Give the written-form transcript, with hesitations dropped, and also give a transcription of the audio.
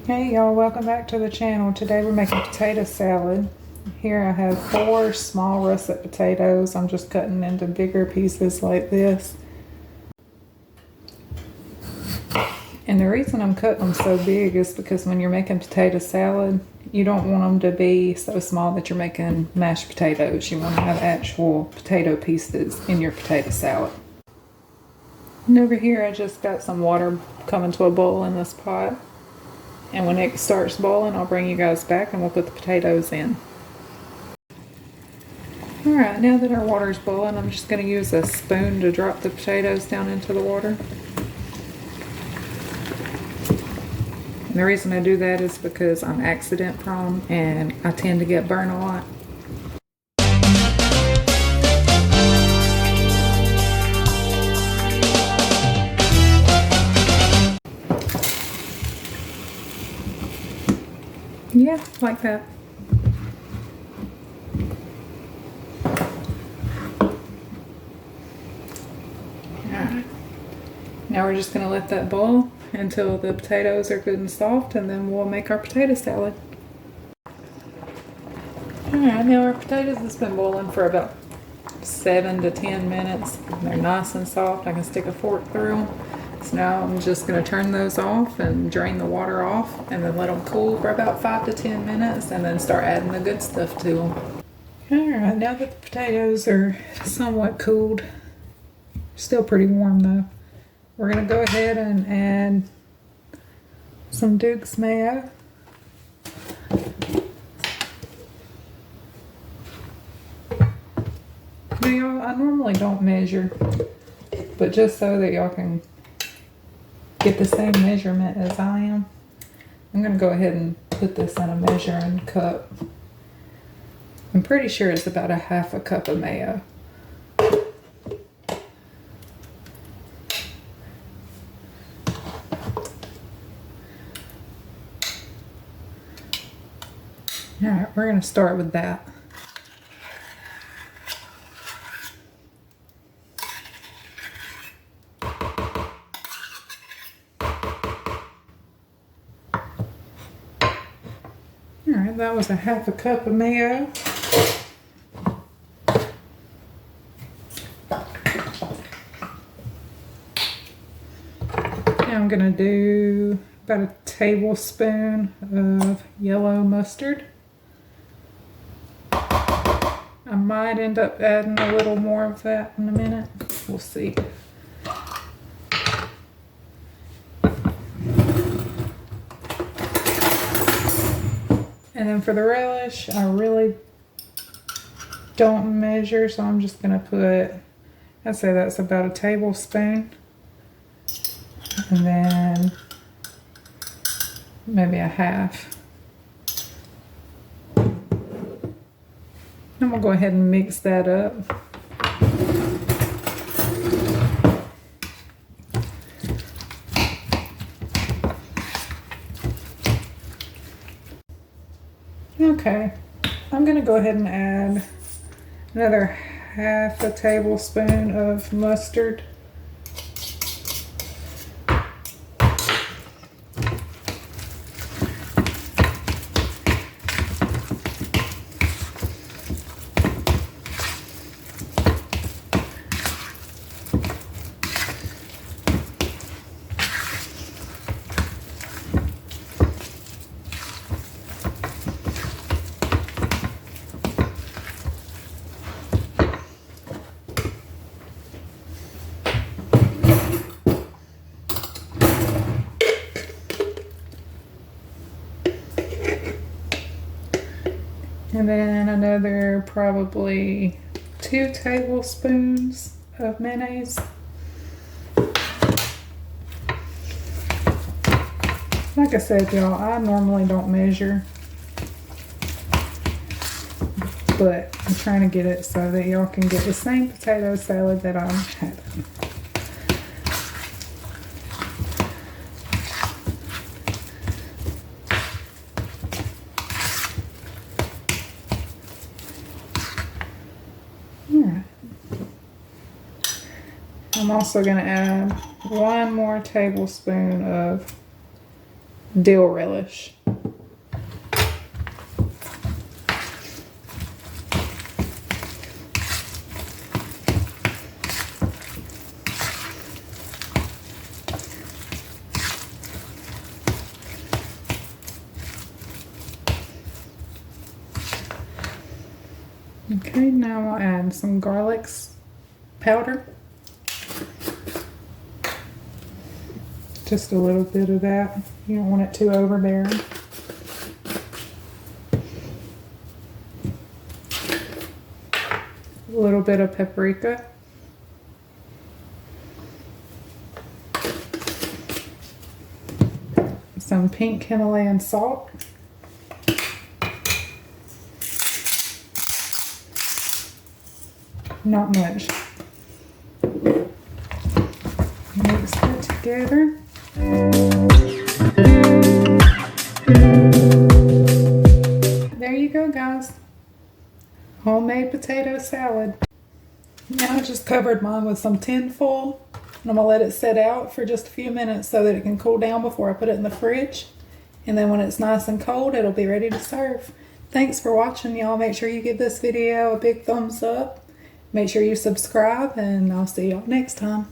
Hey y'all, welcome back to the channel. Today we're making potato salad. Here I have 4 small russet potatoes. I'm just cutting into bigger pieces like this. And the reason I'm cutting them so big is because when you're making potato salad, you don't want them to be so small that you're making mashed potatoes. You want to have actual potato pieces in your potato salad. And over here I just got some water coming to a boil in this pot. And when it starts boiling, I'll bring you guys back and we'll put the potatoes in. Alright, now that our water's boiling, I'm just going to use a spoon to drop the potatoes down into the water. And the reason I do that is because I'm accident prone and I tend to get burned a lot. Yeah, like that. Alright. Now we're just going to let that boil until the potatoes are good and soft, and then we'll make our potato salad. Alright, now our potatoes has been boiling for about 7 to 10 minutes. They're nice and soft. I can stick a fork through them. So now I'm just going to turn those off and drain the water off and then let them cool for about 5 to 10 minutes and then start adding the good stuff to them. Alright, now that the potatoes are somewhat cooled, still pretty warm though, we're going to go ahead and add some Duke's mayo. Now y'all, I normally don't measure, but just so that y'all can get the same measurement as I am, I'm going to go ahead and put this in a measuring cup. I'm pretty sure it's about 1/2 cup of mayo. Alright, we're going to start with that. Alright, that was 1/2 cup of mayo. Now I'm going to do about a tablespoon of yellow mustard. I might end up adding a little more of that in a minute. We'll see. And then for the relish, I really don't measure, so I'm just going to put, I'd say that's about a tablespoon. And then maybe 1/2. I'm going to go ahead and mix that up. Okay, I'm going to go ahead and add another 1/2 tablespoon of mustard. And then another probably 2 tablespoons of mayonnaise. Like I said, y'all, I normally don't measure, but I'm trying to get it so that y'all can get the same potato salad that I'm having. I'm also going to add 1 more tablespoon of dill relish. Okay, now I'll add some garlic powder. Just a little bit of that. You don't want it too overbearing. A little bit of paprika. Some pink Himalayan salt. Not much. Mix it together. There you go, guys. Homemade potato salad. Now I just covered mine with some tin foil, and I'm gonna let it set out for just a few minutes so that it can cool down before I put it in the fridge. And then when it's nice and cold, it'll be ready to serve. Thanks for watching, y'all. Make sure you give this video a big thumbs up. Make sure you subscribe, and I'll see y'all next time.